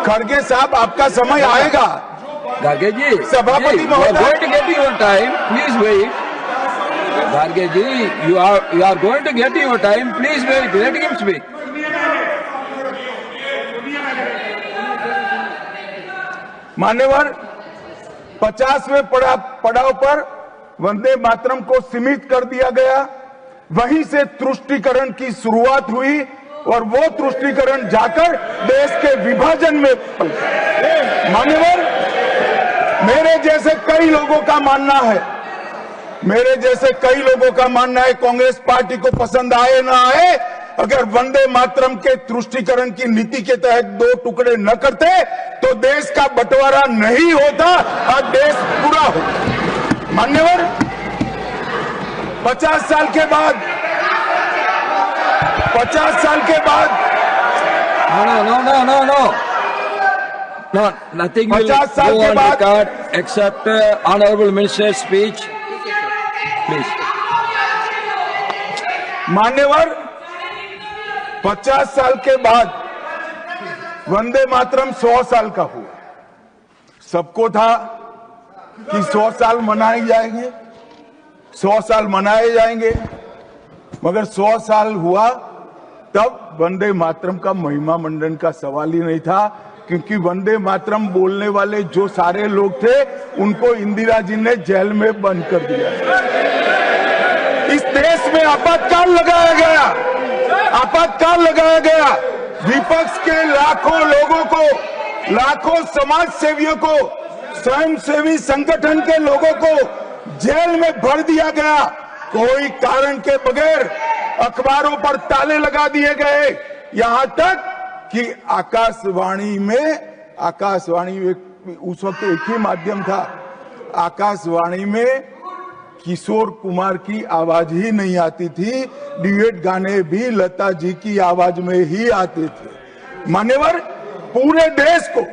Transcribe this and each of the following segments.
खड़गे साहब, आपका समय आएगा। गार्गे जी, सभापति महोदय, going to get your time. Please wait. गार्गे ji, you are going to get your time. Please wait. Let him speak. मान्यवर, 50वें पड़ाव पर वंदे मातरम को सीमित कर दिया गया। वहीं से तुष्टीकरण की शुरुआत हुई और वो तुष्टीकरण जाकर देश के विभाजन में मान्यवर, मेरे जैसे कई लोगों का मानना है, कांग्रेस पार्टी को पसंद आए ना आए, अगर वंदे मातरम के तुष्टीकरण की नीति के तहत 2 टुकड़े न करते तो देश का बंटवारा नहीं होता और देश पूरा होता। मान्यवर, 50 साल के बाद No, nothing will go on record except honorable minister's speech. Please. मान्यवर, 50 साल के बाद वंदे मातरम 100 साल का हुआ। सबको था कि 100 साल मनाए जाएंगे, 100 साल मनाए जाएंगे, मगर 100 साल हुआ तब वंदे मातरम का महिमा मंडन का सवाल ही नहीं था, क्योंकि वंदे मातरम बोलने वाले जो सारे लोग थे उनको इंदिरा जी ने जेल में बंद कर दिया। इस देश में आपातकाल लगाया गया। विपक्ष के लाखों लोगों को, लाखों समाज सेवियों को, स्वयंसेवी संगठन के लोगों को जेल में भर दिया गया। कोई कारण के बगैर अखबारों पर ताले लगा दिए गए। यहां तक कि आकाशवाणी में उस वक्त एक ही माध्यम था, आकाशवाणी में किशोर कुमार की आवाज ही नहीं आती थी, ड्यूएट गाने भी लता जी की आवाज में ही आते थे। मान्यवर, पूरे देश को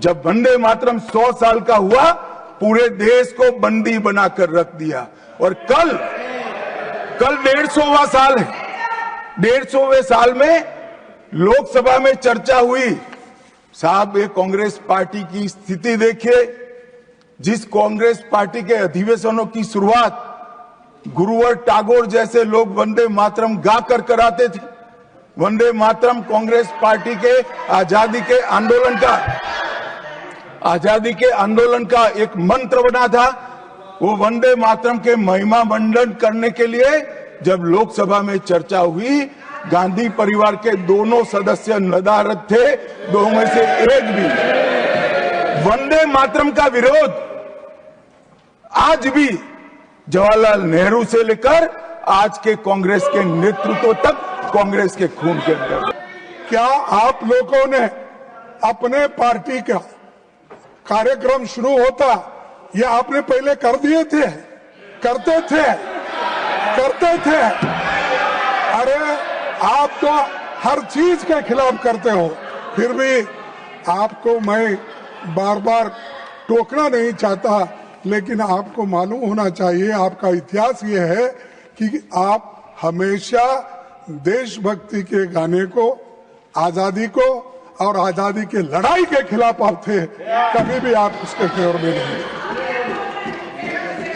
जब वंदे मातरम 100 साल का हुआ, पूरे देश को बंदी बनाकर रख दिया। और कल 150वां साल है। 150वें साल में लोकसभा में चर्चा हुई। साहब, ये कांग्रेस पार्टी की स्थिति देखिए। जिस कांग्रेस पार्टी के अधिवेशनों की शुरुआत गुरुवर टागोर जैसे लोग वंदे मातरम गा कर कराते थे। वंदे मातरम कांग्रेस पार्टी के आजादी के आंदोलन का एक मंत्र बना था। वो वंदे मातरम के महिमा मंडन करने के लिए जब लोकसभा में चर्चा हुई, गांधी परिवार के दोनों सदस्य नदारद थे, दो में से एक भी। वंदे मातरम का विरोध आज भी जवाहरलाल नेहरू से लेकर आज के कांग्रेस के नेतृत्व तक कांग्रेस के खून के अंदर। क्या आप लोगों ने अपने पार्टी का कार्यक्रम शुरू होता, ये आपने पहले कर दिए थे? करते थे। अरे आप तो हर चीज के खिलाफ करते हो। फिर भी आपको मैं बार बार टोकना नहीं चाहता, लेकिन आपको मालूम होना चाहिए, आपका इतिहास ये है कि आप हमेशा देशभक्ति के गाने को, आजादी को और आजादी के लड़ाई के खिलाफ आप थे। कभी भी आप उसके फेवर में नहीं।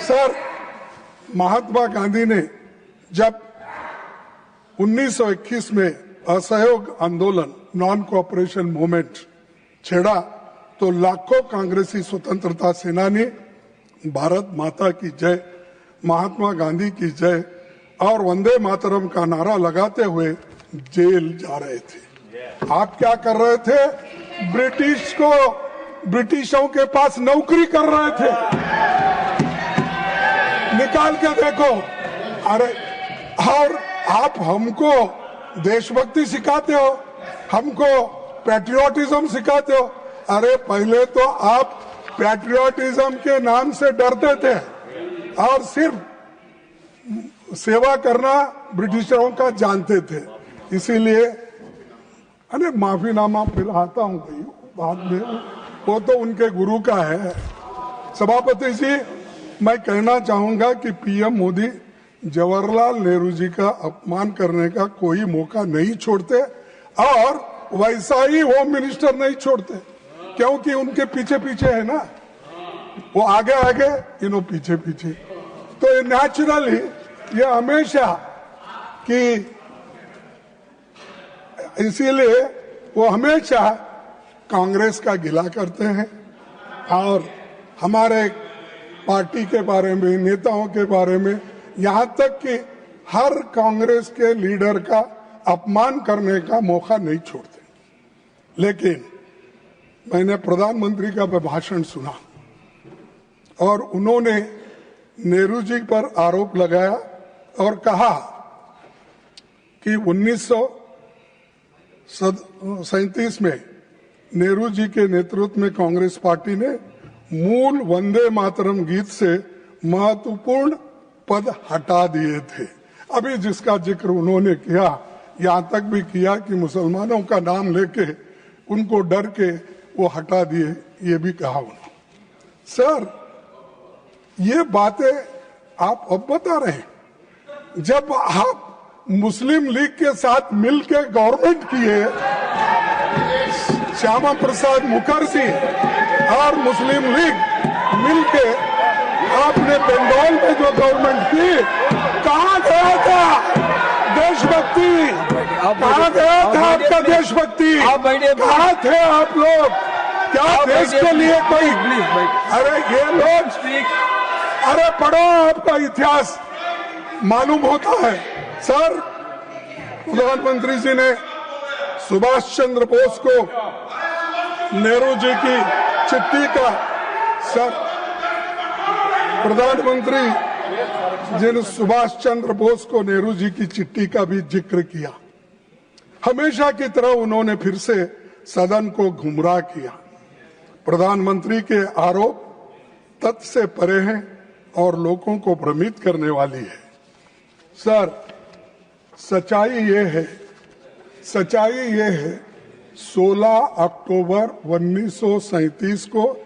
सर, महात्मा गांधी ने जब 1921 में असहयोग आंदोलन, नॉन कोऑपरेशन मूवमेंट छेड़ा, तो लाखों कांग्रेसी स्वतंत्रता सेनानी भारत माता की जय, महात्मा गांधी की जय और वंदे मातरम का नारा लगाते हुए जेल जा रहे थे। आप क्या कर रहे थे? ब्रिटिशों के पास नौकरी कर रहे थे। निकाल के देखो। अरे, और आप हमको देशभक्ति सिखाते हो, हमको पैट्रियोटिज्म सिखाते हो। अरे, पहले तो आप पैट्रियोटिज्म के नाम से डरते थे और सिर्फ सेवा करना ब्रिटिशरों का जानते थे। इसीलिए अरे माफीनामा पिलाता हूं भाई बाद में, वो तो उनके गुरु का है। सभापति जी, मैं कहना चाहूंगा कि पीएम मोदी जवाहरलाल नेहरू जी का अपमान करने का कोई मौका नहीं छोड़ते और वैसा ही होम मिनिस्टर नहीं छोड़ते, क्योंकि उनके पीछे पीछे है ना, वो आगे आगे इन्हों पीछे पीछे। तो ये नेचुरली ये हमेशा कि इसीलिए वो हमेशा कांग्रेस का गिला करते हैं और हमारे पार्टी के बारे में, नेताओं के बारे में, यहाँ तक कि हर कांग्रेस के लीडर का अपमान करने का मौका नहीं छोड़ते। लेकिन मैंने प्रधानमंत्री का भाषण सुना और उन्होंने नेहरू जी पर आरोप लगाया और कहा कि 1937 में नेहरू जी के नेतृत्व में कांग्रेस पार्टी ने मूल वंदे मातरम गीत से महत्वपूर्ण पद हटा दिए थे। अभी जिसका जिक्र उन्होंने किया, यहां तक भी किया कि मुसलमानों का नाम लेके उनको डर के वो हटा दिए, ये भी कहा उन्होंने। सर, ये बातें आप अब बता रहे हैं, जब आप मुस्लिम लीग के साथ मिलकर गवर्नमेंट किए, श्यामा प्रसाद मुखर्जी और मुस्लिम लीग मिलके आपने बंगाल में जो गवर्नमेंट की, कहाँ गया था देशभक्ति? कहाँ गया था आपका देशभक्ति? कहाँ थे आप लोग? क्या देश के लिए कोई? अरे ये लोग, अरे पढ़ो, आपका इतिहास मालूम होता है। सर, प्रधानमंत्री जी ने सुभाष चंद्र बोस को नेहरू जी की चिट्ठी का, सर प्रधानमंत्री जी ने सुभाष चंद्र बोस को नेहरू जी की चिट्ठी का भी जिक्र किया। हमेशा की तरह उन्होंने फिर से सदन को गुमराह किया। प्रधानमंत्री के आरोप तथ्य से परे हैं और लोगों को भ्रमित करने वाली है। सर, सच्चाई ये है 16 अक्टूबर 1937 को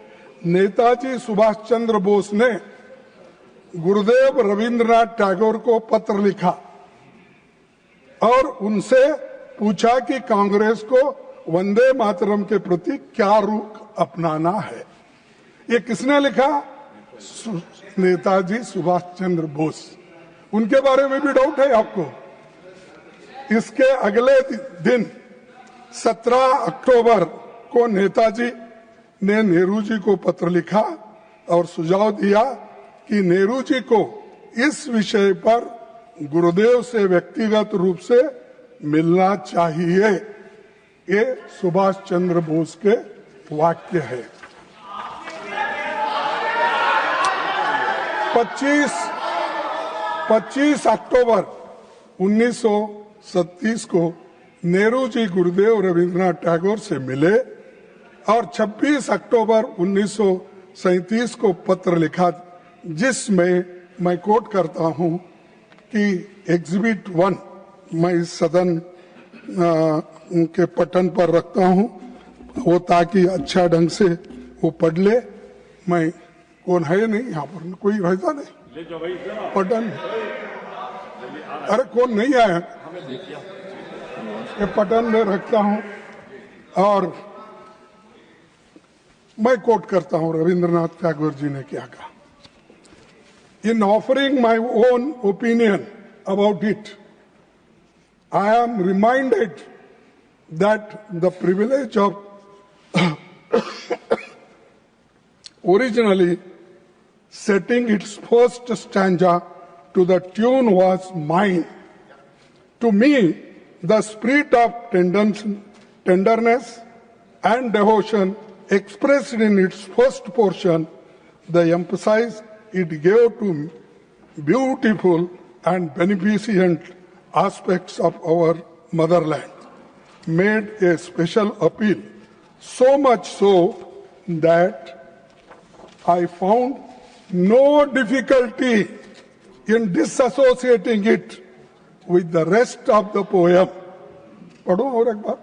नेताजी सुभाष चंद्र बोस ने गुरुदेव रविंद्रनाथ टैगोर को पत्र लिखा और उनसे पूछा कि कांग्रेस को वंदे मातरम के प्रति क्या रुख अपनाना है। ये किसने लिखा? नेताजी सुभाष चंद्र बोस। उनके बारे में भी डाउट है आपको? इसके अगले दिन 17 अक्टूबर को नेताजी ने नेहरू जी को पत्र लिखा और सुझाव दिया कि नेहरू जी को इस विषय पर गुरुदेव से व्यक्तिगत रूप से मिलना चाहिए। ये सुभाष चंद्र बोस के वाक्य है। 25 अक्टूबर 1937 को नेहरू जी गुरुदेव रविंद्रनाथ टैगोर से मिले और 26 अक्टूबर 1937 को पत्र लिखा, जिसमें मैं कोट करता हूं कि एग्जिबिट 1 मैं इस सदन के पटन पर रखता हूं, वो ताकि अच्छा ढंग से वो पढ़ ले। मैं कौन है नहीं यहाँ पर, कोई रहता नहीं पटन, अरे कौन नहीं आया, ये पटन में रखता हूं और मैं कोट करता हूं रविंद्रनाथ टैगोर जी ने क्या कहा। In offering my own opinion about it, I am reminded that the privilege of originally setting its first stanza to the tune was mine. To me, the spirit of tenderness and devotion expressed in its first portion, the emphasis it gave to beautiful and beneficent aspects of our motherland, made a special appeal, so much so that I found no difficulty in disassociating it with the rest of the poem. पढ़ो और एक बार।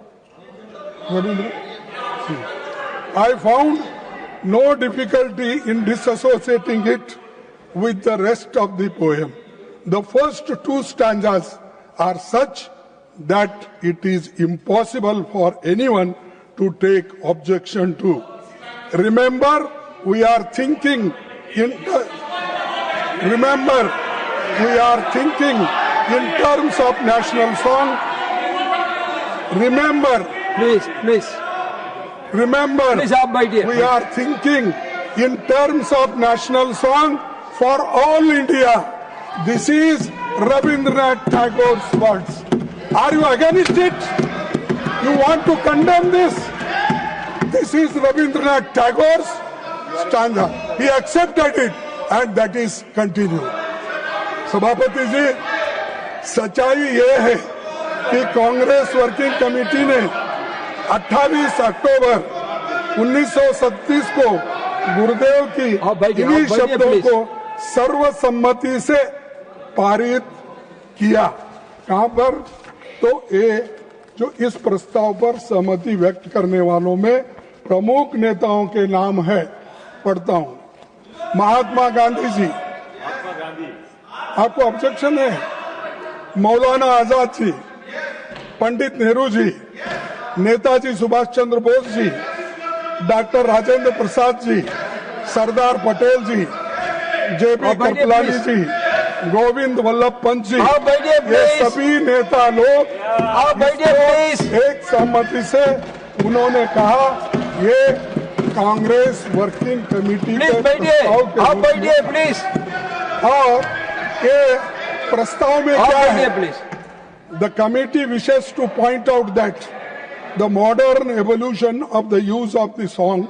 I found no difficulty in disassociating it with the rest of the poem. The first two stanzas are such that it is impossible for anyone to take objection to. Remember, we are thinking in terms of national song. Remember, Please, आप बैठिए. we are thinking in terms of national song for all India. This is Rabindranath Tagore's words. Are you against it? You want to condemn this? This is Rabindranath Tagore's stanza. He accepted it and that is continued. सभापति जी, सच्चाई ये है कि Congress working committee ने 28 अक्टूबर 1937 को गुरुदेव की इन्हीं शब्दों को सर्वसम्मति से पारित किया। कहां पर? तो ये जो इस प्रस्ताव पर सहमति व्यक्त करने वालों में प्रमुख नेताओं के नाम है, पढ़ता हूं। महात्मा गांधी जी, आपको ऑब्जेक्शन है? मौलाना आजाद जी, पंडित नेहरू जी, नेताजी सुभाष चंद्र बोस जी, डॉक्टर राजेंद्र प्रसाद जी, सरदार पटेल जी, जेपी कृपलानी जी, गोविंद वल्लभ पंत जी, ये सभी नेता लोग एक सहमति से उन्होंने कहा ये कांग्रेस वर्किंग कमेटी के प्रस्ताव के और ये प्रस्ताव में क्या है? The committee wishes to point out that the modern evolution of the use of the song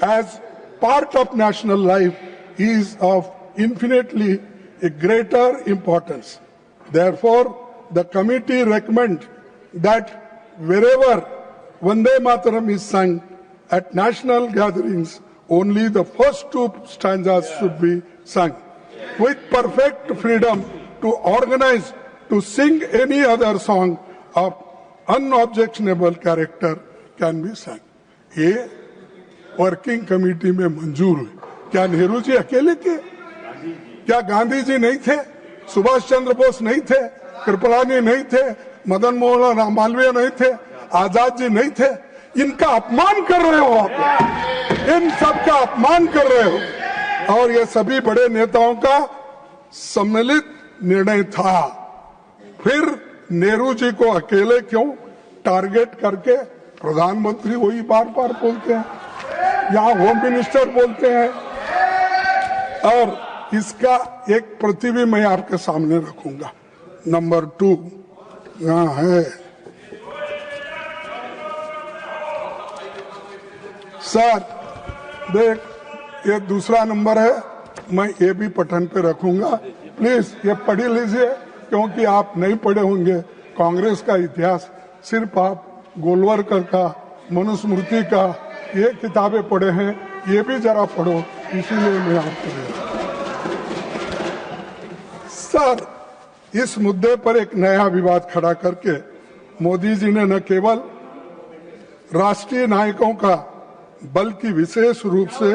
as part of national life is of infinitely a greater importance. Therefore, the committee recommends that wherever Vande Mataram is sung at national gatherings, only the first two stanzas should be sung. With perfect freedom to organize to sing any other song of unobjectionable character can be sang. ये working committee में मंजूर हुई। क्या नेहरू जी अकेले थे? क्या गांधी जी नहीं थे? सुभाष चंद्र बोस नहीं थे? कृपलानी नहीं थे? मदन मोहन मालवीय नहीं थे? आजाद जी नहीं थे? इनका अपमान कर रहे हो आप, इन सब का अपमान कर रहे हो। और ये सभी बड़े नेताओं का सम्मिलित निर्णय था। फिर नेहरू जी को अकेले क्यों टारगेट करके प्रधानमंत्री वही बार बार बोलते हैं, यहाँ होम मिनिस्टर बोलते हैं। और इसका एक प्रति भी मैं आपके सामने रखूंगा। नंबर 2 यहाँ है सर, देख ये दूसरा नंबर है, मैं ये भी पठन पे रखूंगा। प्लीज ये पढ़ लीजिए, क्योंकि आप नहीं पढ़े होंगे कांग्रेस का इतिहास। सिर्फ आप गोलवरकर का, मनुस्मृति का ये किताबें पढ़े हैं, ये भी जरा पढ़ो, इसीलिए मैं आपको दे रहा हूं। सर, इस मुद्दे पर एक नया विवाद खड़ा करके मोदी जी ने न केवल राष्ट्रीय नायकों का बल्कि विशेष रूप से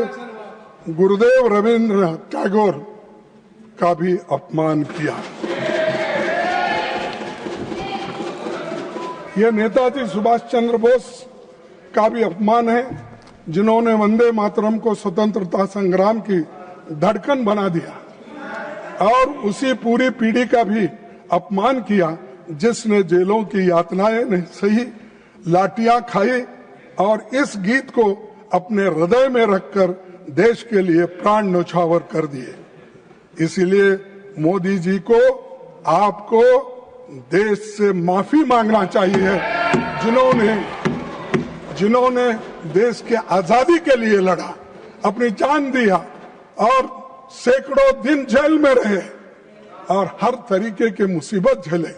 गुरुदेव रविंद्रनाथ टैगोर का भी अपमान किया। यह नेताजी सुभाष चंद्र बोस का भी अपमान है, जिन्होंने वंदे मातरम को स्वतंत्रता संग्राम की धड़कन बना दिया, और उसी पूरी पीढ़ी का भी अपमान किया जिसने जेलों की यातनाएं नहीं सही, लाठियां खाई और इस गीत को अपने हृदय में रखकर देश के लिए प्राण न्यौछावर कर दिए। इसीलिए मोदी जी को, आपको देश से माफी मांगना चाहिए, जिन्होंने देश के आजादी के लिए लड़ा, अपनी जान दिया और सैकड़ों दिन जेल में रहे और हर तरीके के मुसीबत झेले,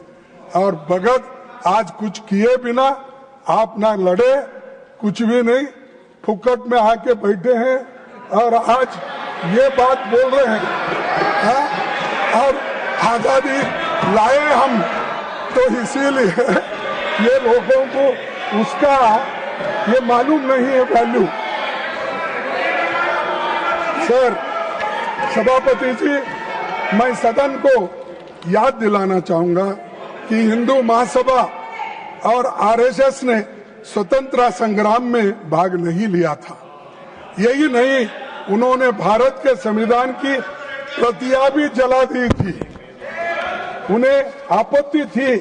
और भगत आज कुछ किए बिना आप ना लड़े, कुछ भी नहीं, फुकट में आके बैठे हैं और आज ये बात बोल रहे हैं। और आजादी लाए हम तो इसीलिए ये लोगों को उसका ये मालूम नहीं है वैल्यू। सर, सभापति जी, मैं सदन को याद दिलाना चाहूंगा कि हिंदू महासभा और आरएसएस ने स्वतंत्रता संग्राम में भाग नहीं लिया था। यही नहीं, उन्होंने भारत के संविधान की प्रतियां भी जला दी थी। उन्हें आपत्ति थी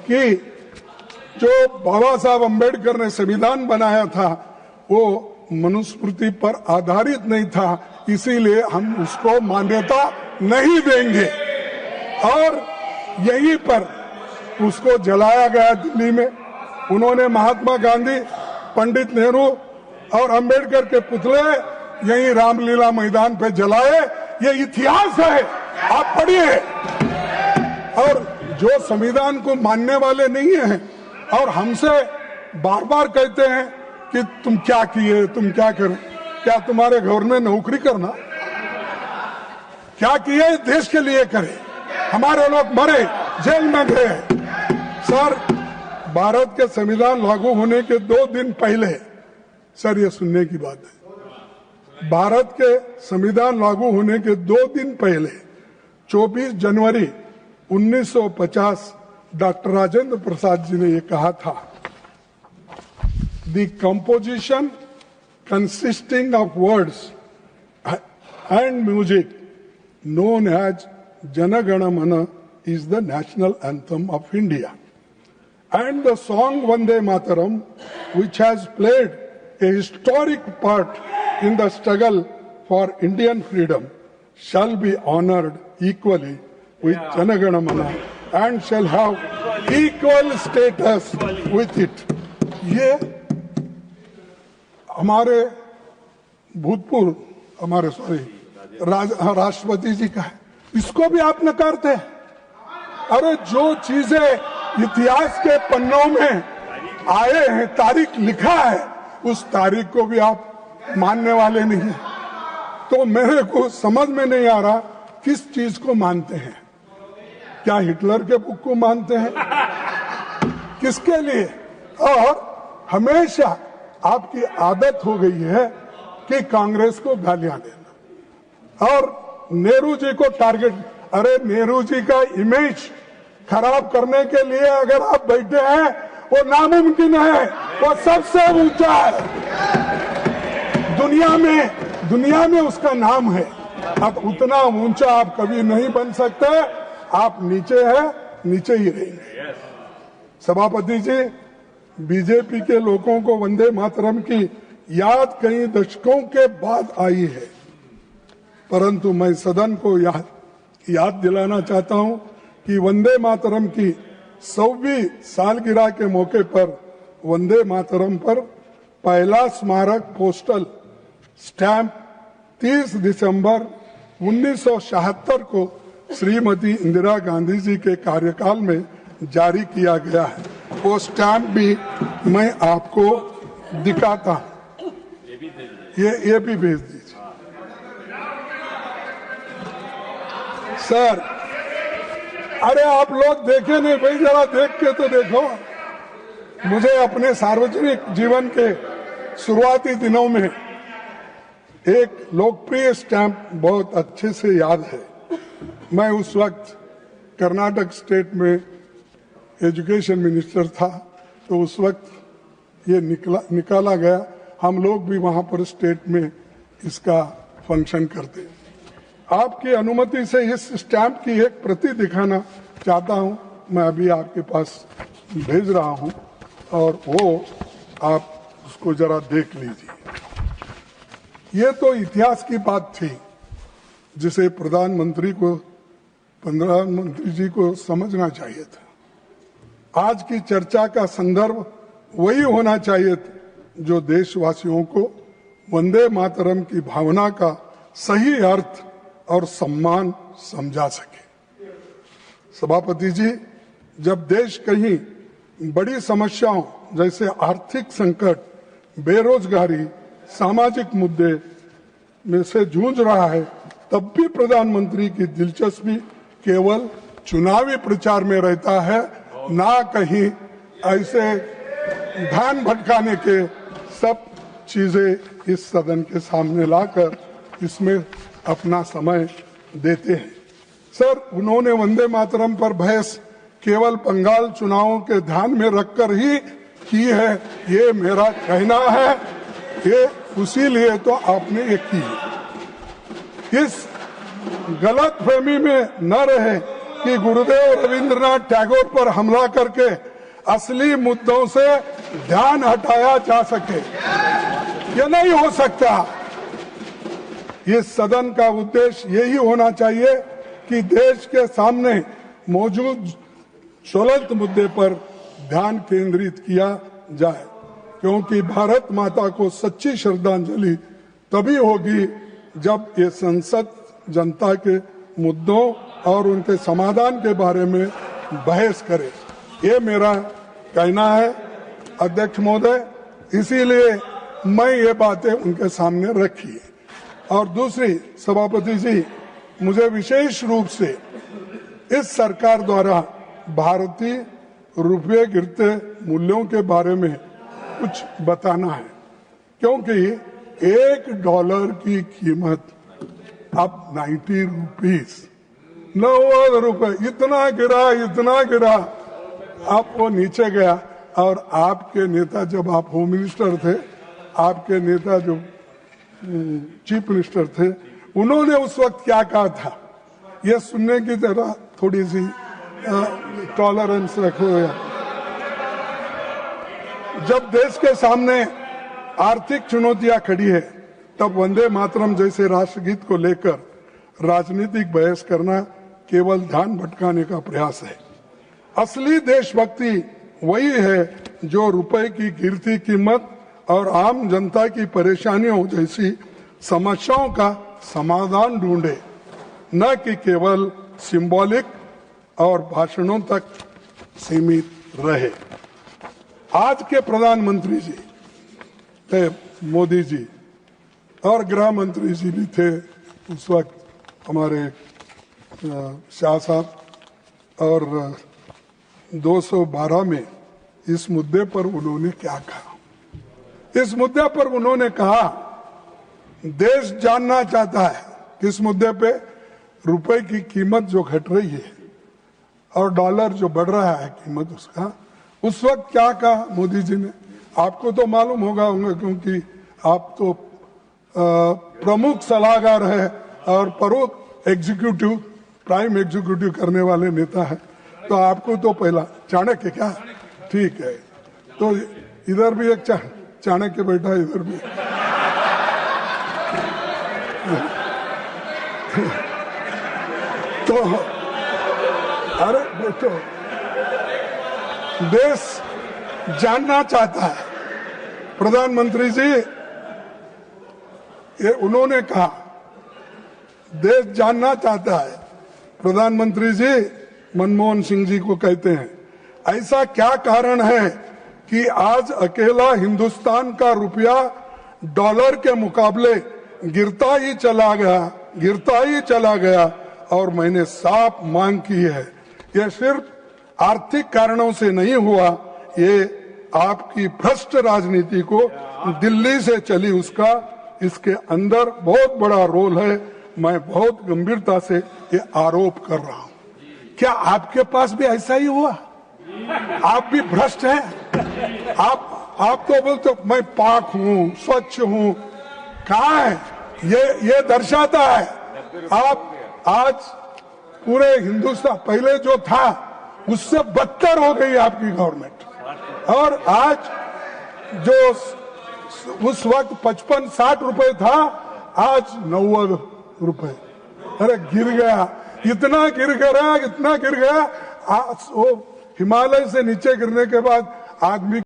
कि जो बाबा साहब अम्बेडकर ने संविधान बनाया था वो मनुस्मृति पर आधारित नहीं था, इसीलिए हम उसको मान्यता नहीं देंगे। और यहीं पर उसको जलाया गया दिल्ली में। उन्होंने महात्मा गांधी, पंडित नेहरू और अंबेडकर के पुतले यहीं रामलीला मैदान पे जलाए। ये इतिहास है, आप पढ़िए। और जो संविधान को मानने वाले नहीं हैं और हमसे बार बार कहते हैं कि तुम क्या किए, तुम क्या करें, क्या तुम्हारे घर में नौकरी करना, क्या किए देश के लिए करें। हमारे लोग मरे, जेल में गए। सर, भारत के संविधान लागू होने के 2 दिन पहले, सर ये सुनने की बात है, भारत के संविधान लागू होने के 2 दिन पहले 24 जनवरी 1950 डॉक्टर राजेंद्र प्रसाद जी ने ये कहा था, the composition consisting of words and music known as Jana Gana Mana is the national anthem of India. And the song Vande Mataram, which has played a historic part in the struggle for Indian freedom, shall be honored equally with Jana Gana Mana and shall have equal status with it. ये हमारे भूतपूर्व, हमारे राष्ट्रपति जी का है, इसको भी आप नकारते हैं। अरे जो चीजें इतिहास के पन्नों में आए हैं, तारीख लिखा है, उस तारीख को भी आप मानने वाले नहीं हैं। तो मेरे को समझ में नहीं आ रहा किस चीज को मानते हैं। क्या हिटलर के बुक को मानते हैं, किसके लिए? और हमेशा आपकी आदत हो गई है कि कांग्रेस को गालियां देना और नेहरू जी को टारगेट। अरे नेहरू जी का इमेज खराब करने के लिए अगर आप बैठे हैं, वो नामुमकिन है, वो सबसे ऊंचा है दुनिया में उसका नाम है। अब उतना ऊंचा आप कभी नहीं बन सकते, आप नीचे है, नीचे ही रहेंगे। सभापति जी, बीजेपी के लोगों को वंदे मातरम की याद कई दशकों के बाद आई है, परंतु मैं सदन को याद दिलाना चाहता हूं कि वंदे मातरम की 100वीं सालगिरह के मौके पर वंदे मातरम पर पहला स्मारक पोस्टल स्टैंप 30 दिसंबर 1976 को श्रीमती इंदिरा गांधी जी के कार्यकाल में जारी किया गया है। वो स्टैंप भी मैं आपको दिखाता हूं, ये भी भेज दीजिए सर। अरे आप लोग देखे नहीं भाई, जरा देख के तो देखो। मुझे अपने सार्वजनिक जीवन के शुरुआती दिनों में एक लोकप्रिय स्टैंप बहुत अच्छे से याद है। मैं उस वक्त कर्नाटक स्टेट में एजुकेशन मिनिस्टर था, तो उस वक्त ये निकाला गया। हम लोग भी वहां पर स्टेट में इसका फंक्शन करते। आपकी अनुमति से इस स्टैंप की एक प्रति दिखाना चाहता हूं। मैं अभी आपके पास भेज रहा हूं और वो आप उसको जरा देख लीजिए। ये तो इतिहास की बात थी जिसे प्रधानमंत्री जी को समझना चाहिए था। आज की चर्चा का संदर्भ वही होना चाहिए जो देशवासियों को वंदे मातरम की भावना का सही अर्थ और सम्मान समझा सके। सभापति जी, जब देश कहीं बड़ी समस्याओं जैसे आर्थिक संकट, बेरोजगारी, सामाजिक मुद्दे में से जूझ रहा है, तब भी प्रधानमंत्री की दिलचस्पी केवल चुनावी प्रचार में रहता है, ना कहीं ऐसे ध्यान भटकाने के सब चीजें इस सदन के सामने लाकर इसमें अपना समय देते हैं। सर, उन्होंने वंदे मातरम पर बहस केवल बंगाल चुनावों के ध्यान में रखकर ही की है, ये मेरा कहना है। ये उसीलिए तो आपने ये की। इस गलत फहमी में न रहे कि गुरुदेव रविंद्रनाथ टैगोर पर हमला करके असली मुद्दों से ध्यान हटाया जा सके। यह नहीं हो सकता। इस सदन का उद्देश्य यही होना चाहिए कि देश के सामने मौजूद ज्वलंत मुद्दे पर ध्यान केंद्रित किया जाए, क्योंकि भारत माता को सच्ची श्रद्धांजलि तभी होगी जब ये संसद जनता के मुद्दों और उनके समाधान के बारे में बहस करे। ये मेरा कहना है अध्यक्ष महोदय, इसीलिए मैं ये बातें उनके सामने रखी। और दूसरी, सभापति जी, मुझे विशेष रूप से इस सरकार द्वारा भारतीय रुपये गिरते मूल्यों के बारे में कुछ बताना है, क्योंकि $1 की कीमत अब 90 रुपीस, 90 रुपए, इतना गिरा, अब वो नीचे गया। और आपके नेता, जब आप होम मिनिस्टर थे, आपके नेता जो चीफ मिनिस्टर थे, उन्होंने उस वक्त क्या कहा था, ये सुनने की तरह थोड़ी सी टॉलरेंस रखो। जब देश के सामने आर्थिक चुनौतियां खड़ी है, तब वंदे मातरम जैसे राष्ट्रगीत को लेकर राजनीतिक बहस करना केवल ध्यान भटकाने का प्रयास है। असली देशभक्ति वही है जो रुपए की गिरती कीमत और आम जनता की परेशानियों जैसी समस्याओं का समाधान ढूंढे, न कि केवल सिंबॉलिक और भाषणों तक सीमित रहे। आज के प्रधानमंत्री जी थे मोदी जी, और गृह मंत्री जी भी थे उस वक्त हमारे शाह साहब, और 212 में इस मुद्दे पर उन्होंने क्या कहा। इस मुद्दे पर उन्होंने कहा, देश जानना चाहता है किस मुद्दे पे, रुपए की कीमत जो घट रही है और डॉलर जो बढ़ रहा है कीमत उसका। उस वक्त क्या कहा मोदी जी ने, आपको तो मालूम होगा क्योंकि आप तो प्रमुख सलाहकार है और प्रमुख एग्जीक्यूटिव, प्राइम एग्जीक्यूटिव करने वाले नेता है, तो आपको तो पहला चाणक्य, क्या ठीक है, तो इधर भी एक चाणक्य बैठा, इधर भी तो अरे बेटो, देश जानना चाहता है। प्रधानमंत्री जी, ये उन्होंने कहा, देश जानना चाहता है। प्रधानमंत्री जी मनमोहन सिंह जी को कहते हैं, ऐसा क्या कारण है कि आज अकेला हिंदुस्तान का रुपया डॉलर के मुकाबले गिरता ही चला गया, और मैंने साफ मांग की है, यह सिर्फ आर्थिक कारणों से नहीं हुआ, ये आपकी भ्रष्ट राजनीति को दिल्ली से चली इसके अंदर बहुत बड़ा रोल है। मैं बहुत गंभीरता से ये आरोप कर रहा हूं। क्या आपके पास भी ऐसा ही हुआ? आप भी भ्रष्ट हैं? आप तो बोलते मैं पाक हूं, स्वच्छ हूं, कहां है? ये दर्शाता है आप आज पूरे हिंदुस्तान, पहले जो था उससे बदतर हो गई आपकी गवर्नमेंट, और आज जो उस वक्त 55-60 रुपए था, आज 90 रुपए। अरे गिर गया, इतना गिर गया, आज वो हिमालय से नीचे गिरने के बाद आदमी